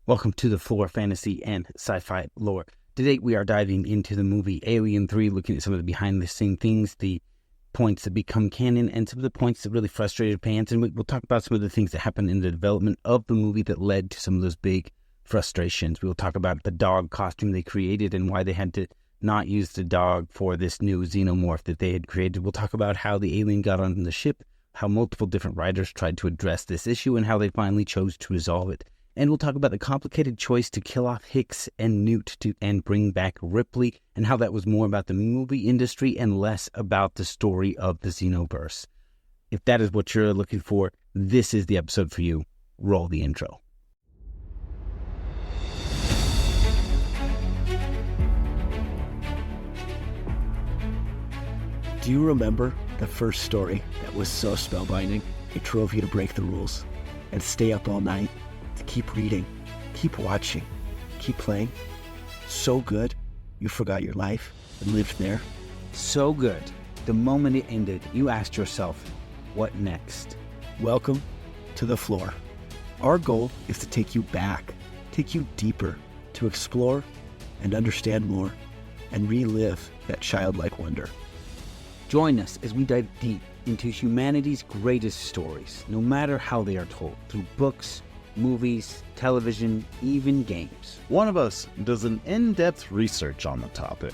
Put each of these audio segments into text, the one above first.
Welcome to the Flore Fantasy and Sci-Fi Lore. Today we are diving into the movie Alien 3, looking at some of the behind-the-scenes things, the points that become canon, and some of the points that really frustrated fans. And we'll talk about some of the things that happened in the development of the movie that led to some of those big frustrations. We'll talk about the dog costume they created and why they had to not use the dog for this new Xenomorph that they had created. We'll talk about how the alien got on the ship, how multiple different writers tried to address this issue, and how they finally chose to resolve it. And we'll talk about the complicated choice to kill off Hicks and Newt and bring back Ripley, and how that was more about the movie industry and less about the story of the Xenoverse. If that is what you're looking for, this is the episode for you. Roll the intro. Do you remember the first story that was so spellbinding it drove you to break the rules and stay up all night to keep reading, keep watching, keep playing? So good, you forgot your life and lived there? So good. The moment it ended, you asked yourself, what next? Welcome to the Flore. Our goal is to take you back, take you deeper, to explore and understand more, and relive that childlike wonder. Join us as we dive deep into humanity's greatest stories, no matter how they are told, through books, movies, television, even games. One of us does an in-depth research on the topic.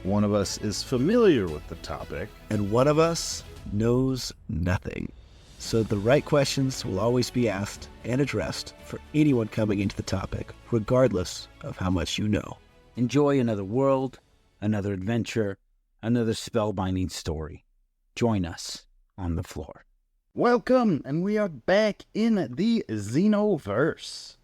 One of us is familiar with the topic. And one of us knows nothing. So the right questions will always be asked and addressed for anyone coming into the topic, regardless of how much you know. Enjoy another world, another adventure, another spellbinding story. Join us on the Flore. Welcome, and we are back in the Xenoverse.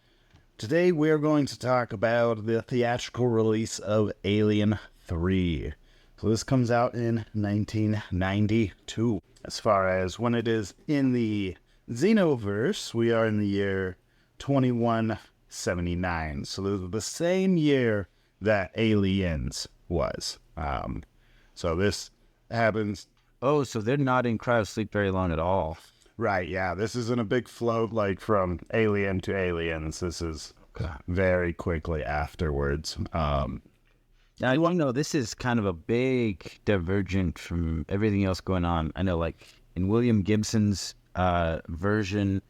Today we are going to talk about the theatrical release of Alien 3. So this comes out in 1992. As far as when it is in the Xenoverse, we are in the year 2179. So this is the same year that Aliens was. So this happens. Oh, so they're not in cryosleep very long at all. Right, yeah. This isn't a big float like from Alien to Aliens. This is very quickly afterwards. Now, you know, this is kind of a big divergent from everything else going on. I know, like, in William Gibson's version,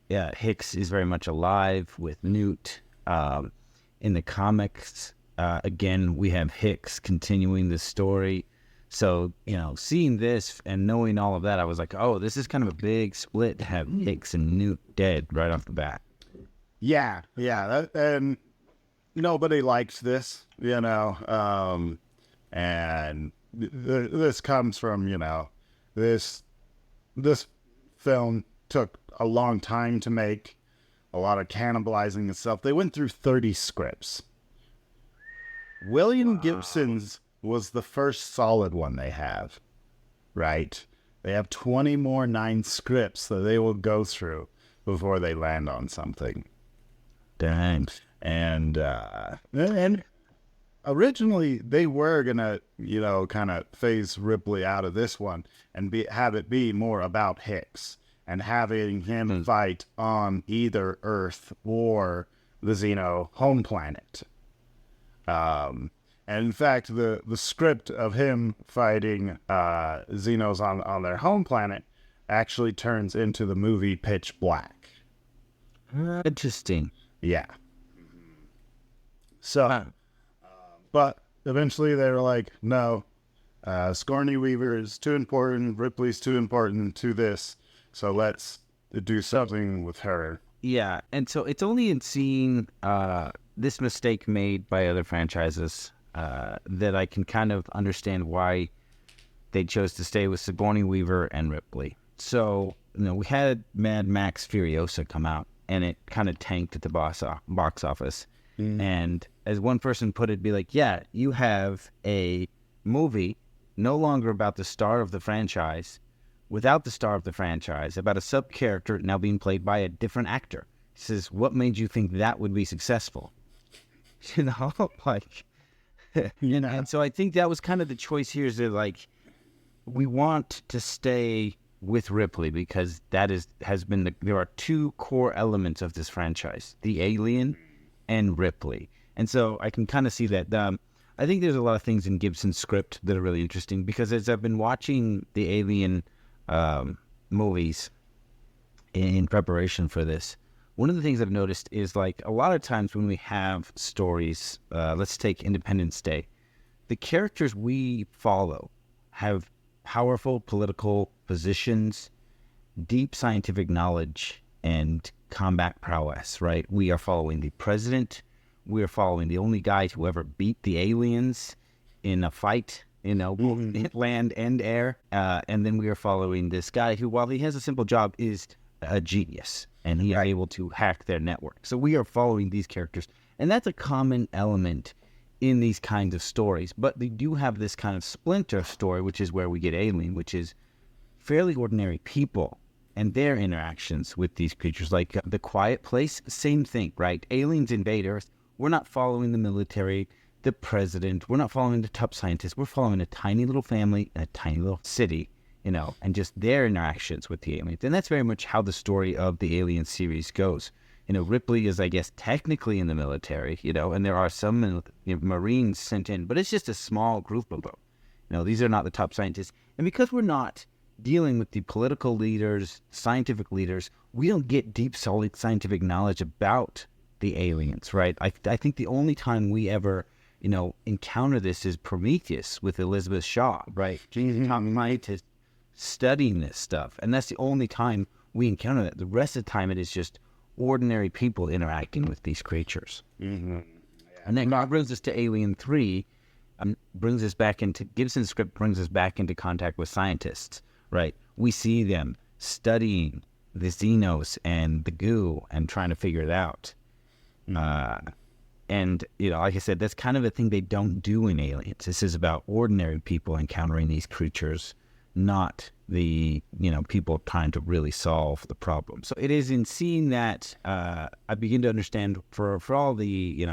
Hicks is very much alive with Newt. In the comics, again, we have Hicks continuing the story. So, you know, seeing this and knowing all of that, I was like, oh, this is kind of a big split to have Hicks and Newt dead right off the bat. Yeah. And nobody likes this, you know. And this comes from, you know, this film took a long time to make, a lot of cannibalizing itself. They went through 30 scripts. William Gibson's was the first solid one they have, right? They have 20 more 9 scripts that they will go through before they land on something. Dang. And originally they were gonna, you know, kind of phase Ripley out of this one and have it be more about Hicks and having him fight on either Earth or the Xeno home planet. And in fact, the script of him fighting Xenos on their home planet actually turns into the movie Pitch Black. Interesting. Yeah. So, but eventually they were like, no, Sigourney Weaver is too important, Ripley's too important to this, so let's do something with her. Yeah, and so it's only in seeing this mistake made by other franchises that I can kind of understand why they chose to stay with Sigourney Weaver and Ripley. So, you know, we had Mad Max Furiosa come out, and it kind of tanked at the box office. And as one person put it, be like, yeah, you have a movie no longer about the star of the franchise, without the star of the franchise, about a sub-character now being played by a different actor. He says, what made you think that would be successful? You know, like... You know, and so I think that was kind of the choice here is that, like, we want to stay with Ripley, because there are two core elements of this franchise: the alien and Ripley. And so I can kind of see that. I think there's a lot of things in Gibson's script that are really interesting, because as I've been watching the Alien movies in preparation for this, one of the things I've noticed is, like, a lot of times when we have stories, let's take Independence Day, the characters we follow have powerful political positions, deep scientific knowledge, and combat prowess, right? We are following the president. We are following the only guy to ever beat the aliens in a fight, both land and air. And then we are following this guy who, while he has a simple job, is a genius, and he is able to hack their network. So we are following these characters, and that's a common element in these kinds of stories. But they do have this kind of splinter story, which is where we get Alien, which is fairly ordinary people and their interactions with these creatures. Like The Quiet Place, same thing, right? Aliens invade Earth. We're not following the military, the president. We're not following the top scientists. We're following a tiny little family in a tiny little city, and just their interactions with the aliens. And that's very much how the story of the Alien series goes. Ripley is, I guess, technically in the military, and there are some Marines sent in, but it's just a small group of them. These are not the top scientists. And because we're not dealing with the political leaders, scientific leaders, we don't get deep, solid scientific knowledge about the aliens, right? I think the only time we ever, encounter this is Prometheus with Elizabeth Shaw, right? She's a top scientist studying this stuff. And that's the only time we encounter that. The rest of the time, it is just ordinary people interacting with these creatures. Mm-hmm. Yeah. And then brings us to Alien 3, brings us back into, Gibson's script brings us back into contact with scientists, right? We see them studying the xenos and the goo and trying to figure it out. Mm-hmm. And, like I said, that's kind of a thing they don't do in Aliens. This is about ordinary people encountering these creatures, not the, people trying to really solve the problem. So it is in seeing that I begin to understand for all the,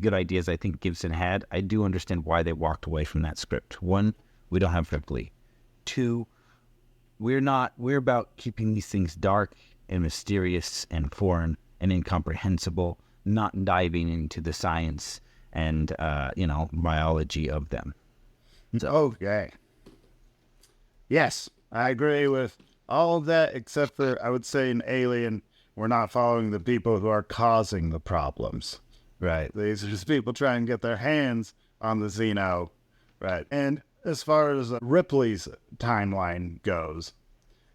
good ideas I think Gibson had, I do understand why they walked away from that script. One, we don't have Ripley. Two, we're about keeping these things dark and mysterious and foreign and incomprehensible, not diving into the science and, biology of them. So, okay. Yes, I agree with all of that, except for, I would say, in Alien, we're not following the people who are causing the problems. Right. These are just people trying to get their hands on the Xeno. Right. And as far as Ripley's timeline goes,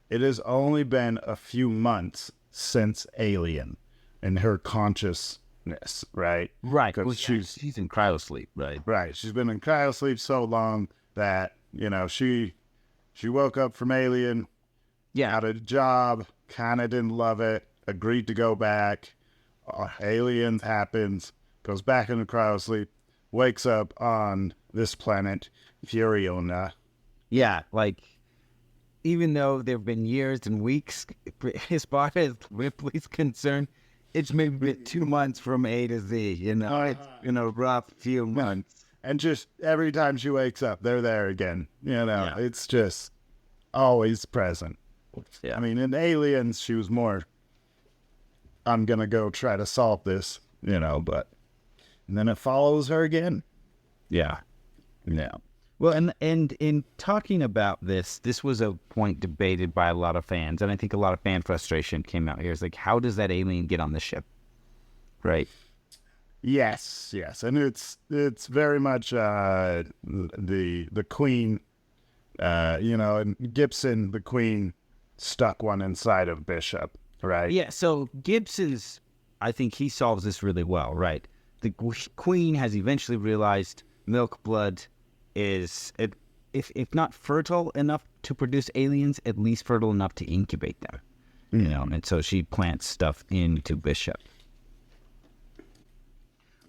it has only been a few months since Alien and her consciousness, right? Right. Well, she's in cryosleep, right? Right. She's been in cryosleep so long that, she woke up from Alien, got a job, kind of didn't love it, agreed to go back. Alien happens, goes back into cryosleep, wakes up on this planet, Furiona. Yeah, like, even though there have been years and weeks, as far as Ripley's concerned, it's maybe been 2 months from A to Z, It's been a rough few months. And just every time she wakes up, they're there again. It's just always present. Yeah. I mean, in Aliens, she was more, I'm going to go try to solve this, but and then it follows her again. Yeah. Yeah. Well, and in talking about this was a point debated by a lot of fans, and I think a lot of fan frustration came out here. It's like, how does that alien get on the ship? Right. Yes, and it's very much the Queen, and Gibson, the Queen, stuck one inside of Bishop, right? Yeah, so Gibson's, I think he solves this really well, right? The Queen has eventually realized milk blood is, if not fertile enough to produce aliens, at least fertile enough to incubate them, and so she plants stuff into Bishop.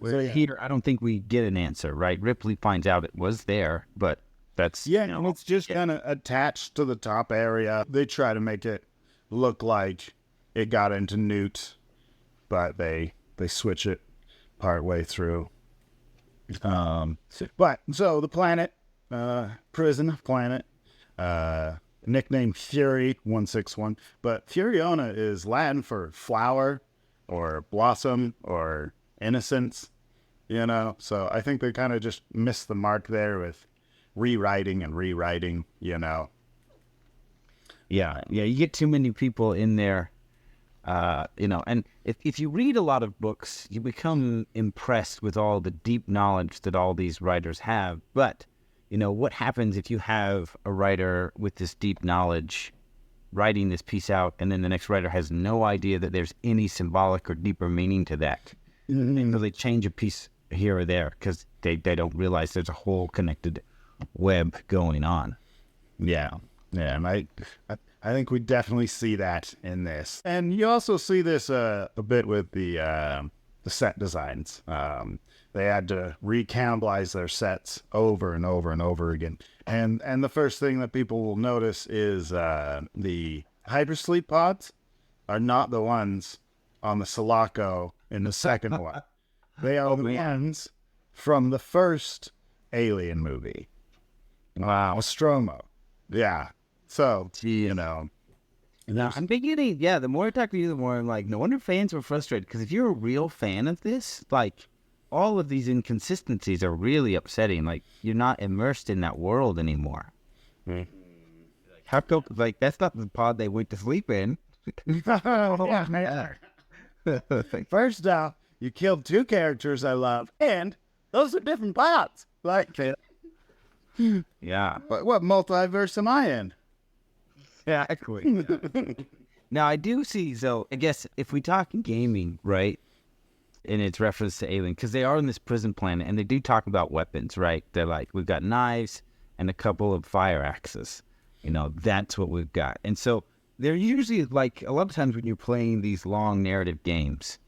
So here, I don't think we get an answer, right? Ripley finds out it was there, but that's... Yeah, it's just kind of attached to the top area. They try to make it look like it got into Newt, but they switch it partway through. But, so the planet, prison planet, nicknamed Fury 161, but Furiona is Latin for flower or blossom or innocence, So I think they kind of just missed the mark there with rewriting, Yeah, you get too many people in there, and if you read a lot of books, you become impressed with all the deep knowledge that all these writers have. But, what happens if you have a writer with this deep knowledge writing this piece out, and then the next writer has no idea that there's any symbolic or deeper meaning to that? Mm-hmm. So they change a piece here or there because they don't realize there's a whole connected web going on. Yeah, and I think we definitely see that in this, and you also see this a bit with the set designs. They had to recannibalize their sets over and over and over again, and the first thing that people will notice is the hypersleep pods are not the ones on the Sulaco in the second one. They are the ones from the first Alien movie. Wow. Nostromo. Yeah. So, Now, I'm beginning, the more I talk to you, the more I'm like, no wonder fans were frustrated. Because if you're a real fan of this, like, all of these inconsistencies are really upsetting. Like, you're not immersed in that world anymore. Mm-hmm. How come, like, that's not the pod they went to sleep in. First off, you killed two characters I love, and those are different pods. Like, yeah. But what multiverse am I in? Exactly. Now, I do see, so I guess if we talk gaming, right, in its reference to Alien, because they are on this prison planet, and they do talk about weapons, right? They're like, we've got knives and a couple of fire axes. That's what we've got. And so they're usually, like, a lot of times when you're playing these long narrative games,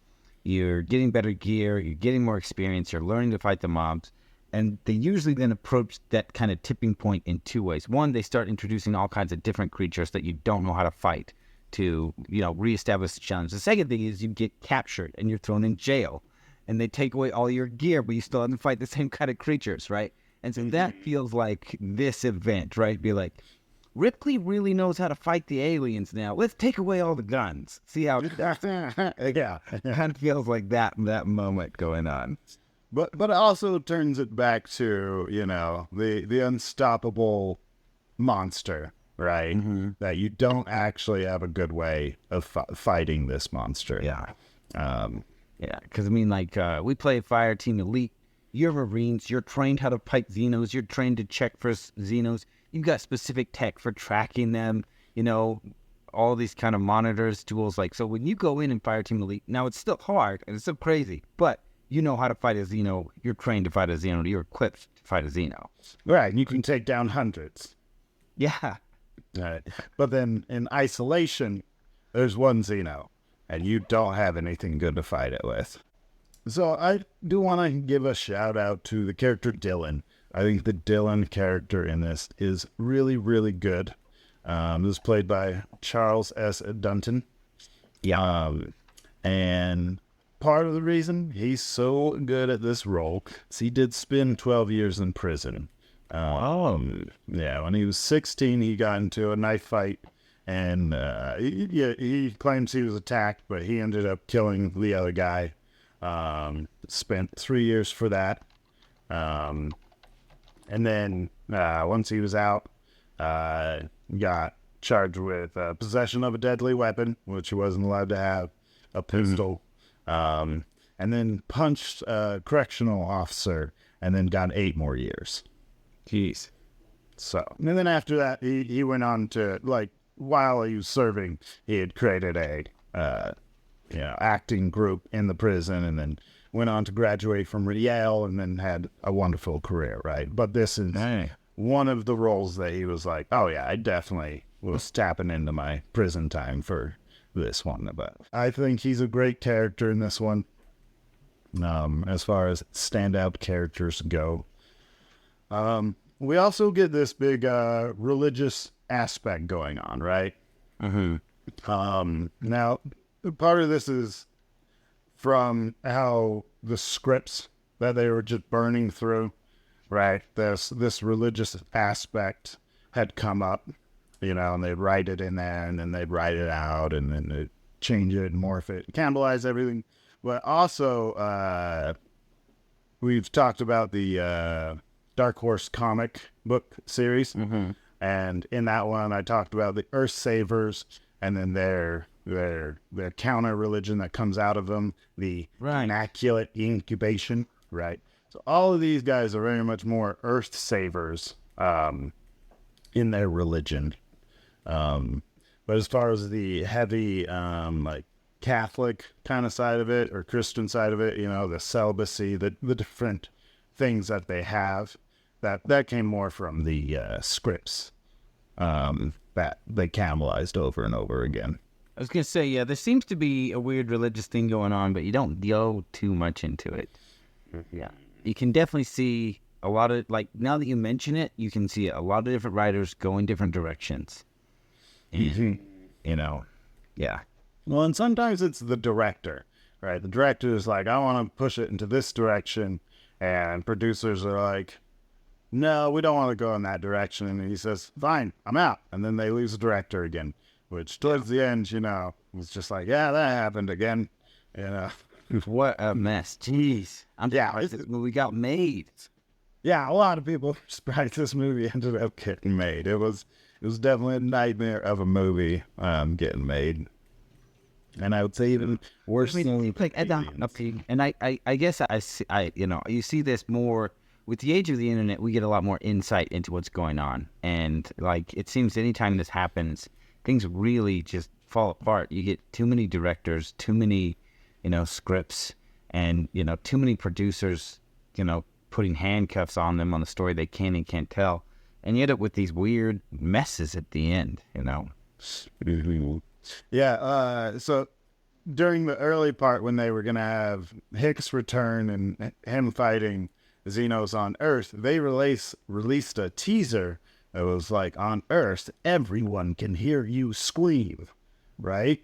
you're getting better gear, you're getting more experience, you're learning to fight the mobs. And they usually then approach that kind of tipping point in two ways. One, they start introducing all kinds of different creatures that you don't know how to fight to, reestablish the challenge. The second thing is you get captured and you're thrown in jail. And they take away all your gear, but you still have to fight the same kind of creatures, right? And so that feels like this event, right? Be like, Ripley really knows how to fight the aliens now. Let's take away all the guns. See how... Yeah. It kind of feels like that moment going on. But it also turns it back to, the unstoppable monster, right? Mm-hmm. That you don't actually have a good way of fighting this monster. Yeah. Because, we play Fireteam Elite. You're Marines. You're trained how to fight Xenos. You're trained to check for Xenos. You've got specific tech for tracking them, all these kind of monitors, tools. So when you go in Fireteam Elite, now it's still hard and it's still crazy, but you know how to fight a Xeno. You're trained to fight a Xeno. You're equipped to fight a Xeno. Right, and you can take down hundreds. Yeah. Right. But then in isolation, there's one Xeno, and you don't have anything good to fight it with. So I do want to give a shout out to the character Dylan. I think the Dylan character in this is really, really good. This is played by Charles S. Dunton. Yeah. And part of the reason he's so good at this role is he did spend 12 years in prison. Yeah, when he was 16, he got into a knife fight, and he claims he was attacked, but he ended up killing the other guy. Spent 3 years for that. And then once he was out, got charged with possession of a deadly weapon, which he wasn't allowed to have, a pistol. And then punched a correctional officer, and then got 8 more years. Jeez. So, and then after that, he went on to, while he was serving, he had created a, acting group in the prison, and then went on to graduate from Yale, and then had a wonderful career, right? But this is one of the roles that he was like, oh yeah, I definitely was tapping into my prison time for this one. But I think he's a great character in this one. As far as standout characters go, we also get this big religious aspect going on, right? Mm-hmm. Now, part of this is from how the scripts that they were just burning through, right? This religious aspect had come up, and they'd write it in there, and then they'd write it out, and then they'd change it and morph it, cannibalize everything. But also, we've talked about the Dark Horse comic book series, and in that one, I talked about the Earth Savers, and then their counter religion that comes out of them, the immaculate incubation, right? So all of these guys are very much more Earth Savers in their religion. But as far as the heavy, like Catholic kind of side of it, or Christian side of it, the celibacy, the different things that they have, that came more from the scripts that they cannibalized over and over again. I was going to say, yeah, there seems to be a weird religious thing going on, but you don't go too much into it. Yeah. You can definitely see a lot of, like, now that you mention it, you can see a lot of different writers go in different directions. And, yeah. Well, and sometimes it's the director, right? The director is like, I want to push it into this direction, and producers are like, no, we don't want to go in that direction. And he says, fine, I'm out. And then they lose the director again, which towards the end, was just like, yeah, that happened again. What a mess. Jeez. I'm surprised this movie got made. Yeah, a lot of people are surprised this movie ended up getting made. It was definitely a nightmare of a movie getting made. And I would say even worse than and I guess I you see this more with the age of the internet. We get a lot more insight into what's going on, and like it seems anytime this happens, things really just fall apart. You get too many directors, too many scripts, and too many producers putting handcuffs on them on the story they can and can't tell, and you end up with these weird messes at the end. Yeah, so during the early part when they were going to have Hicks return and him fighting Xenos on Earth, they released a teaser that was like, on Earth, everyone can hear you scream, right?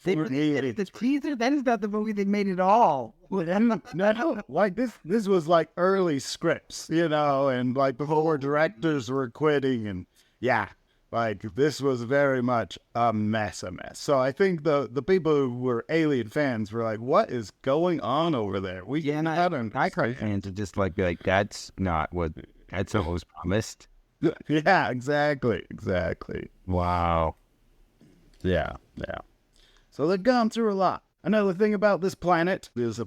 The teaser? That is not the movie that made it all. No, like this was like early scripts, and like before directors were quitting, and yeah. Like, this was very much a mess. So I think the people who were Alien fans were like, what is going on over there? Die-Hard fans are just like, that's not what was promised. Yeah, exactly. Wow. Yeah. So they've gone through a lot. Another thing about this planet is a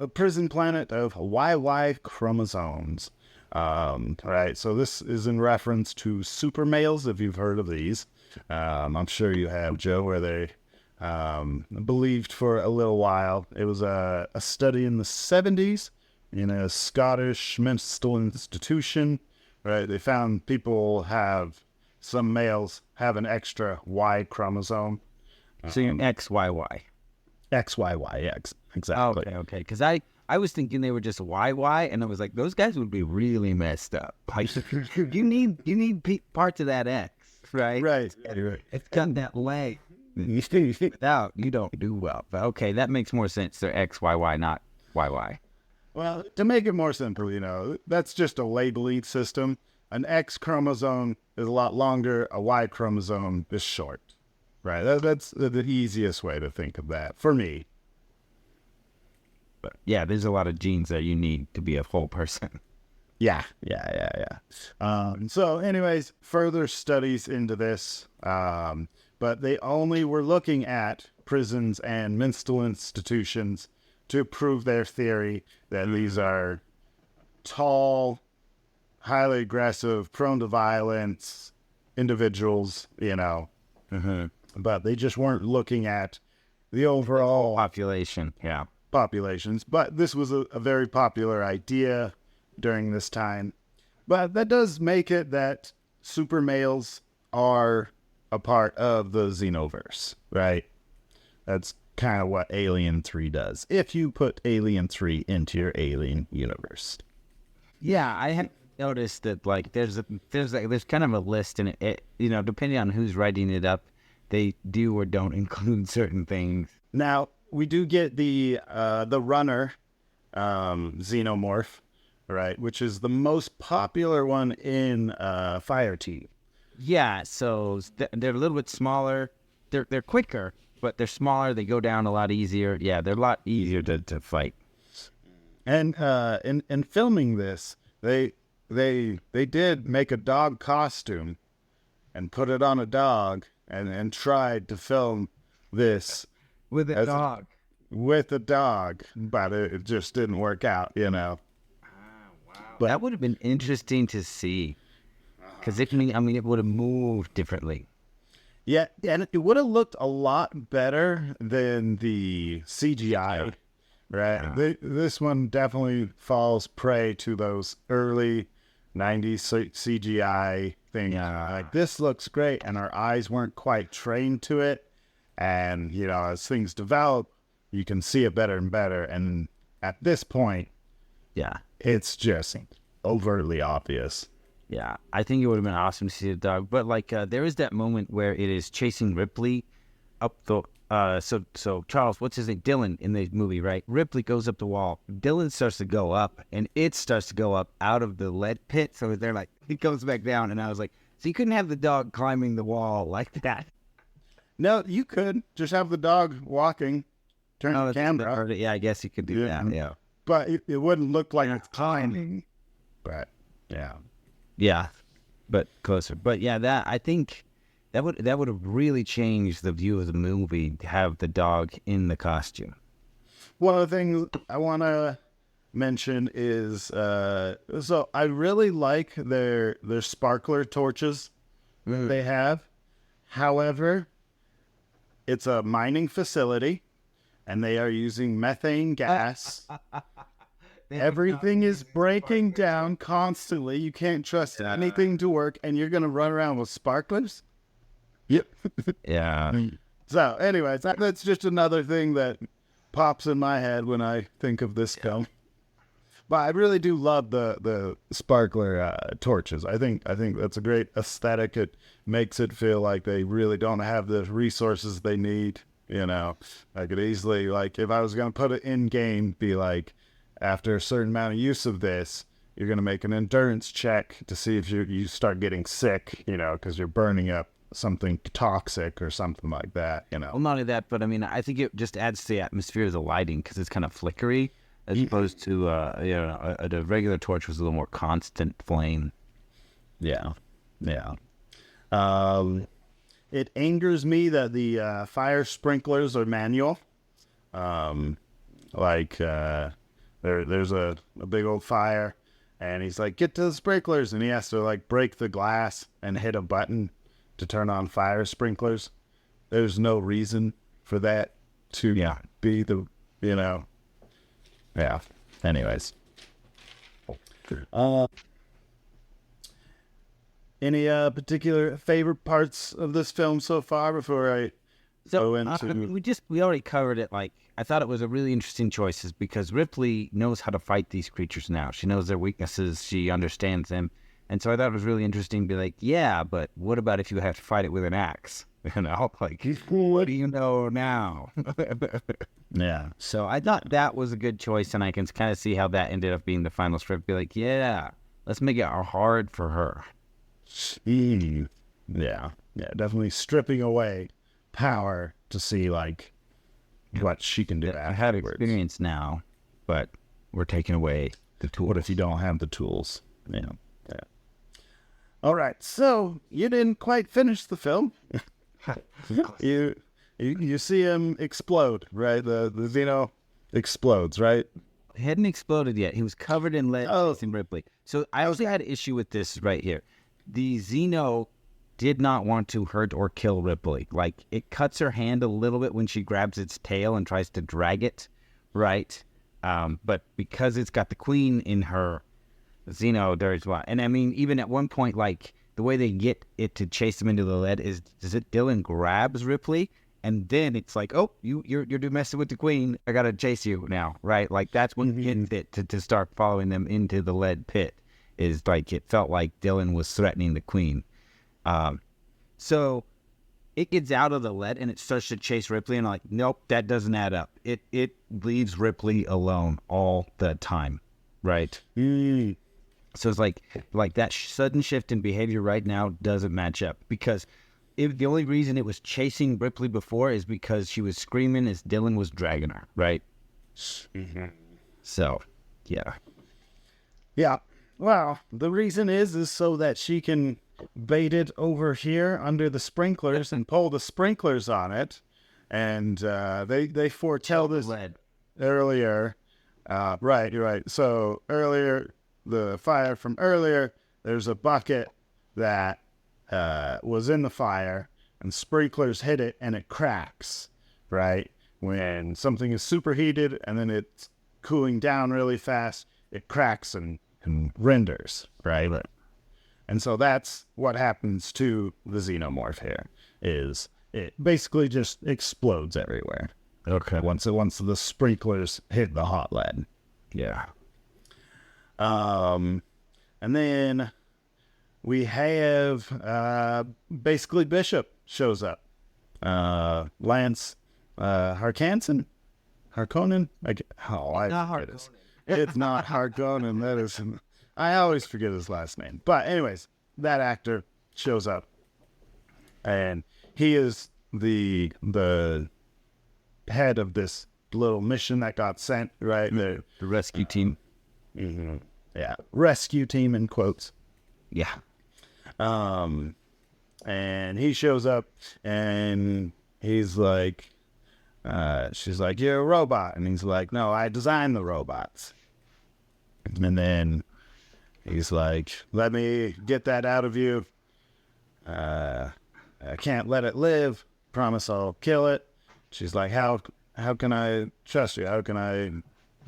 prison planet of YY chromosomes. Right, so this is in reference to super males, if you've heard of these. I'm sure you have, Joe, where they believed for a little while. It was a study in the 70s in a Scottish mental institution, right? They found some males have an extra Y chromosome. So you're an XYY. XYY, exactly. Okay, because I was thinking they were just YY, and I was like, those guys would be really messed up. Like, you need parts of that X, right? Right. It's got that way. Without, you don't do well. But okay, that makes more sense. They're XYY, not YY. Well, to make it more simple, that's just a labeling system. An X chromosome is a lot longer. A Y chromosome is short, right? That's the easiest way to think of that for me. But yeah, there's a lot of genes that you need to be a whole person. Yeah. So anyways, further studies into this, but they only were looking at prisons and mental institutions to prove their theory that these are tall, highly aggressive, prone to violence individuals, but they just weren't looking at the overall population. Yeah. Populations, but this was a very popular idea during this time. But that does make it that super males are a part of the Xenoverse, right? That's kind of what Alien 3 does, if you put Alien 3 into your Alien universe. Yeah, I have noticed that like there's kind of a list, and it depending on who's writing it up, they do or don't include certain things. Now, we do get the runner Xenomorph, right, which is the most popular one in Fire Team. Yeah, so they're a little bit smaller. They're quicker, but they're smaller. They go down a lot easier. Yeah, they're a lot easier to fight. And in filming this, they did make a dog costume and put it on a dog and tried to film this With a dog. with a dog, but it just didn't work out, you know. But that would have been interesting to see, because it would have moved differently. Yeah, and it would have looked a lot better than the CGI, right? This one definitely falls prey to those early 90s CGI things. Like, this looks great, and our eyes weren't quite trained to it. And, you know, as things develop, you can see it better and better. And at this point, Yeah. it's just overtly obvious. Yeah, I think it would have been awesome to see the dog. But, like, there is that moment where it is chasing Ripley up the... So Charles, what's his name? Dylan in the movie, right? Ripley goes up the wall. Dylan starts to go up, and it starts to go up out of the lead pit. So they're like, it goes back down. And I was like, so you couldn't have the dog climbing the wall like that. No, you could just have the dog walking, turn the camera. Yeah, I guess you could do that, yeah. But it wouldn't look like it's climbing. But, yeah. Yeah, but closer. But yeah, that I think that would have really changed the view of the movie to have the dog in the costume. One of the things I want to mention is, so I really like their sparkler torches they have. However, it's a mining facility, and they are using methane gas. Everything is breaking down constantly. You can't trust anything to work, and you're going to run around with sparklers? Yep. Yeah. So, anyways, that's just another thing that pops in my head when I think of this film. But I really do love the sparkler torches. I think that's a great aesthetic. It makes it feel like they really don't have the resources they need. You know, I could easily, like, if I was going to put it in game, be like, after a certain amount of use of this, you're going to make an endurance check to see if you start getting sick, you know, because you're burning up something toxic or something like that, you know. Well, not only that, but I mean, I think it just adds to the atmosphere of the lighting because it's kind of flickery as opposed to, the regular torch was a little more constant flame. Yeah. Yeah. It angers me that the fire sprinklers are manual. There's a big old fire, and he's like, get to the sprinklers, and he has to, like, break the glass and hit a button to turn on fire sprinklers. There's no reason for that to be the, you know. Yeah. Anyways. Any particular favorite parts of this film so far before I go into... We already covered it. Like, I thought it was a really interesting choice because Ripley knows how to fight these creatures now. She knows their weaknesses. She understands them. And so I thought it was really interesting to be like, yeah, but what about if you have to fight it with an axe? You know, like, what do you know now? Yeah. So I thought that was a good choice, and I can kind of see how that ended up being the final script. Be like, yeah, let's make it hard for her. Yeah, definitely stripping away power to see, like, what she can do afterwards. I have experience now, but we're taking away the tools. What if you don't have the tools? Yeah. All right, so you didn't quite finish the film. You see him explode, right? The Xeno explodes, right? He hadn't exploded yet. He was covered in lead in Ripley. So I also had an issue with this right here. The Xeno did not want to hurt or kill Ripley. Like, it cuts her hand a little bit when she grabs its tail and tries to drag it, right? But because it's got the queen in her, Xeno, there's what. And I mean, even at one point, like, the way they get it to chase them into the lead is Dylan grabs Ripley, and then it's like, oh, you're messing with the queen. I gotta chase you now, right? Like, that's when he gets it to start following them into the lead pit. Is like, it felt like Dylan was threatening the queen. So it gets out of the lead and it starts to chase Ripley, and I'm like, nope, that doesn't add up. It leaves Ripley alone all the time, right? So it's like that sudden shift in behavior right now doesn't match up, because the only reason it was chasing Ripley before is because she was screaming as Dylan was dragging her, right? Mm-hmm. So, yeah. Yeah. Well, the reason is so that she can bait it over here under the sprinklers and pull the sprinklers on it. And they foretell this earlier. Right, you're right. So earlier, the fire from earlier, there's a bucket that was in the fire, and sprinklers hit it, and it cracks, right? When something is superheated and then it's cooling down really fast, it cracks and renders, right? And so that's what happens to the Xenomorph here, is it basically just explodes everywhere. Okay. Once the sprinklers hit the hot lead. Yeah. And then we have basically Bishop shows up. Lance Harkonnen. It's not Harkonnen. That is, I always forget his last name. But anyways, that actor shows up, and he is the head of this little mission that got sent, right? The rescue team. Mm-hmm. Yeah, rescue team in quotes. Yeah. And he shows up, and he's like, she's like, "You're a robot," and he's like, "No, I designed the robots." And then he's like, "Let me get that out of you. I can't let it live. Promise I'll kill it." She's like, how can I trust you? How can I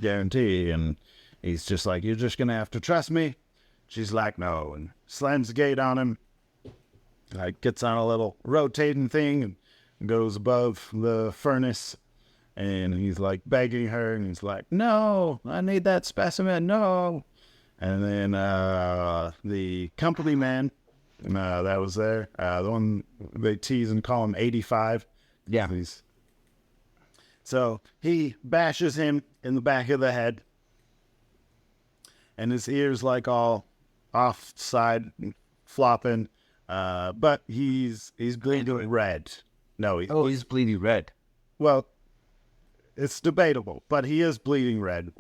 guarantee? And he's just like, "You're just going to have to trust me." She's like, "No," and slams the gate on him. Like, gets on a little rotating thing and goes above the furnace. And he's like begging her, and he's like, "No, I need that specimen, no." And then the company man that was there, the one they tease and call him 85. Yeah. So he bashes him in the back of the head, and his ears like all offside, flopping. But he's bleeding red. No, he's bleeding red. Well, it's debatable, but he is bleeding red.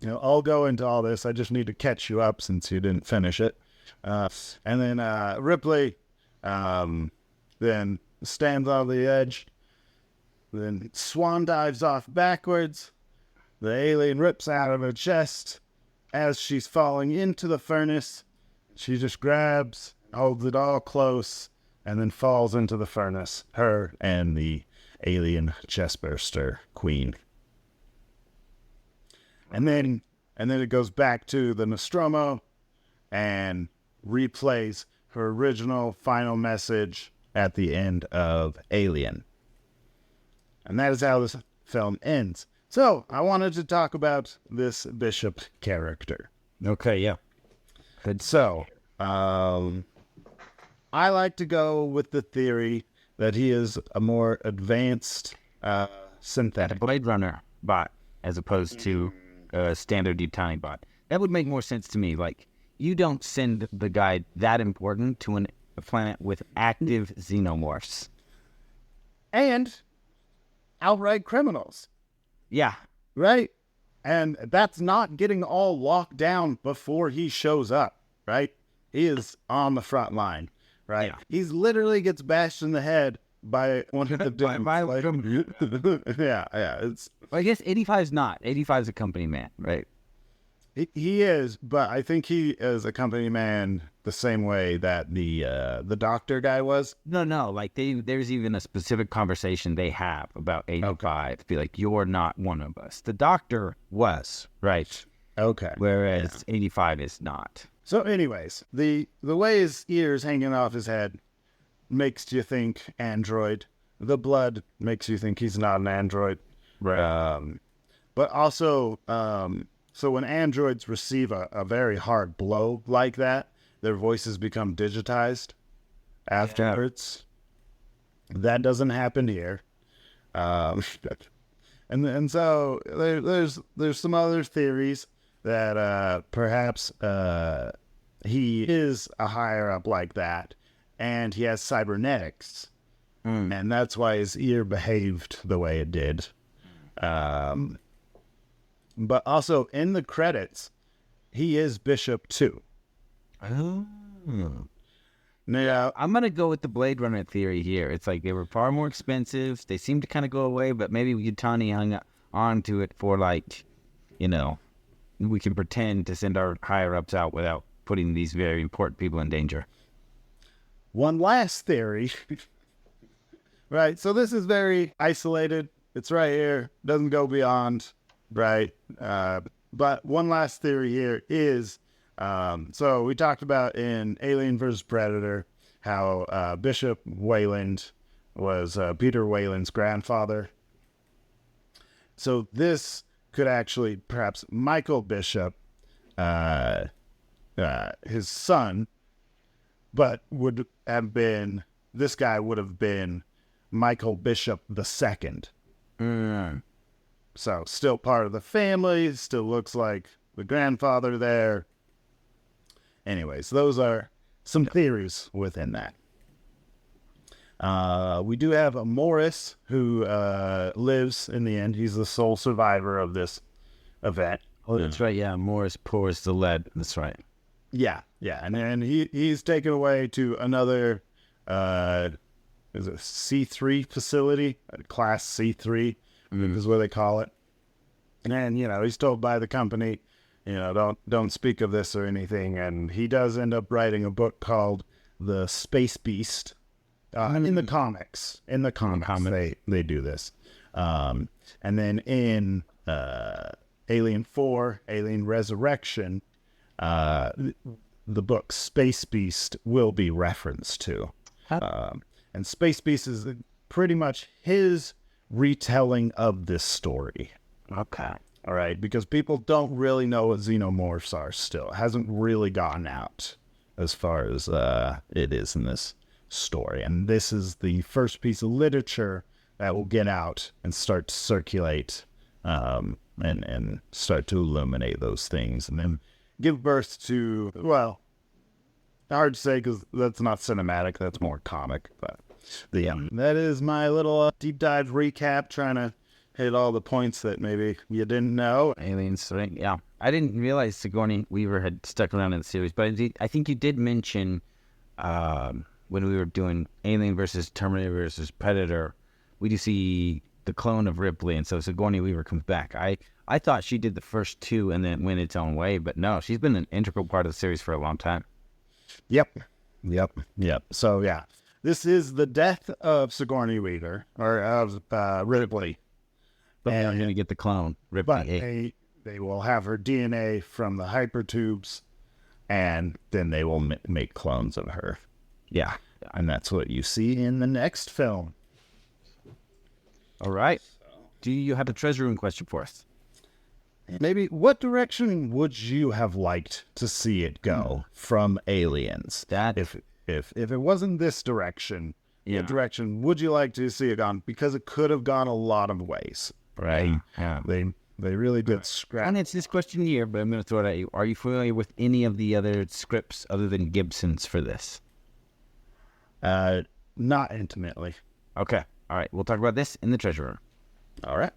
You know, I'll go into all this. I just need to catch you up since you didn't finish it. And then Ripley then stands on the edge, then swan dives off backwards. The alien rips out of her chest. As she's falling into the furnace, she just grabs, holds it all close, and then falls into the furnace. Her and the alien chestburster queen. And then it goes back to the Nostromo and replays her original final message at the end of Alien. And that is how this film ends. So, I wanted to talk about this Bishop character. Okay, yeah. Good. So, I like to go with the theory that he is a more advanced synthetic. Blade Runner bot, as opposed to a standard Yutani bot. That would make more sense to me. Like, you don't send the guy that important to a planet with active xenomorphs. And outright criminals. Yeah. Right? And that's not getting all locked down before he shows up, right? He is on the front line, right? Yeah. He's literally gets bashed in the head by one of the dudes. Yeah. It's. Well, I guess 85 is not. 85 is a company man, right? He is, but I think he is a company man the same way that the doctor guy was. No. Like there's even a specific conversation they have about 85. Okay. Be like, you're not one of us. The doctor was, right? Okay. Whereas 85 is not. So, anyways, the way his ears hanging off his head makes you think android. The blood makes you think he's not an android. Right. But also, so when androids receive a very hard blow like that, their voices become digitized afterwards. Yeah. That doesn't happen here. And so there's some other theories that perhaps he is a higher up like that, and he has cybernetics, and that's why his ear behaved the way it did. But also in the credits, he is Bishop too. Oh. Now, I'm going to go with the Blade Runner theory here. It's like they were far more expensive. They seem to kind of go away, but maybe Yutani hung on to it for like, we can pretend to send our higher-ups out without putting these very important people in danger. one last theory. Right, so this is very isolated. It's right here. Doesn't go beyond, right? But one last theory here is, so we talked about in Alien vs. Predator how Bishop Wayland was Peter Wayland's grandfather. So this could actually, perhaps Michael Bishop, his son, but this guy would have been Michael Bishop II. So still part of the family, still looks like the grandfather there. Anyways, those are some theories within that. We do have a Morris who lives in the end. He's the sole survivor of this event. Oh, that's right. Yeah, Morris pours the lead. That's right. Yeah. And then he's taken away to another is it C3 facility, class C3 is what they call it. And he's told by the company, don't speak of this or anything. And he does end up writing a book called The Space Beast. In the comics, they do this. And then in Alien 4, Alien Resurrection, the book Space Beast will be referenced to. And Space Beast is pretty much his retelling of this story. Okay. All right, because people don't really know what xenomorphs are still. It hasn't really gotten out as far as it is in this story. And this is the first piece of literature that will get out and start to circulate and start to illuminate those things and then give birth to, well, hard to say because that's not cinematic, that's more comic. But yeah, that is my little deep dive recap, trying to hit all the points that maybe you didn't know. Aliens 3, yeah. I didn't realize Sigourney Weaver had stuck around in the series, but I think you did mention when we were doing Alien versus Terminator versus Predator, we do see the clone of Ripley, and so Sigourney Weaver comes back. I thought she did the first two and then went its own way, but no, she's been an integral part of the series for a long time. Yep. So yeah, this is the death of Sigourney Weaver, or of Ripley. But we're going to get the clone, Ripley. But they will have her DNA from the hypertubes, and then they will make clones of her. Yeah. And that's what you see in the next film. All right. Do you have a treasure room question for us? Maybe, what direction would you have liked to see it go from Aliens? That if it wasn't this direction, what direction would you like to see it gone? Because it could have gone a lot of ways. Right. Yeah. They really did scrap. And it's this question here, but I'm going to throw it at you. Are you familiar with any of the other scripts other than Gibson's for this? Not intimately. Okay. All right. We'll talk about this in the treasure room. All right.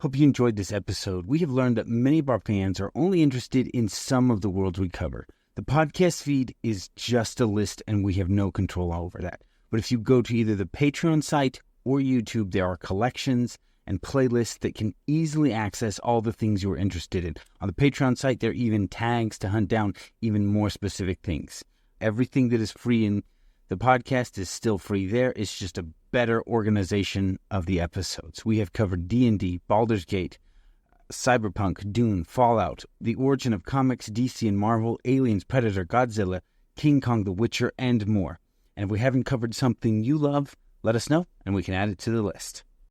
Hope you enjoyed this episode. We have learned that many of our fans are only interested in some of the worlds we cover. The podcast feed is just a list, and we have no control over that. But if you go to either the Patreon site or YouTube, there are collections and playlists that can easily access all the things you're interested in. On the Patreon site, there are even tags to hunt down even more specific things. Everything that is free in the podcast is still free there. It's just a better organization of the episodes. We have covered D&D, Baldur's Gate, Cyberpunk, Dune, Fallout, the origin of comics, DC and Marvel, Aliens, Predator, Godzilla, King Kong, The Witcher, and more. And if we haven't covered something you love, let us know, and we can add it to the list.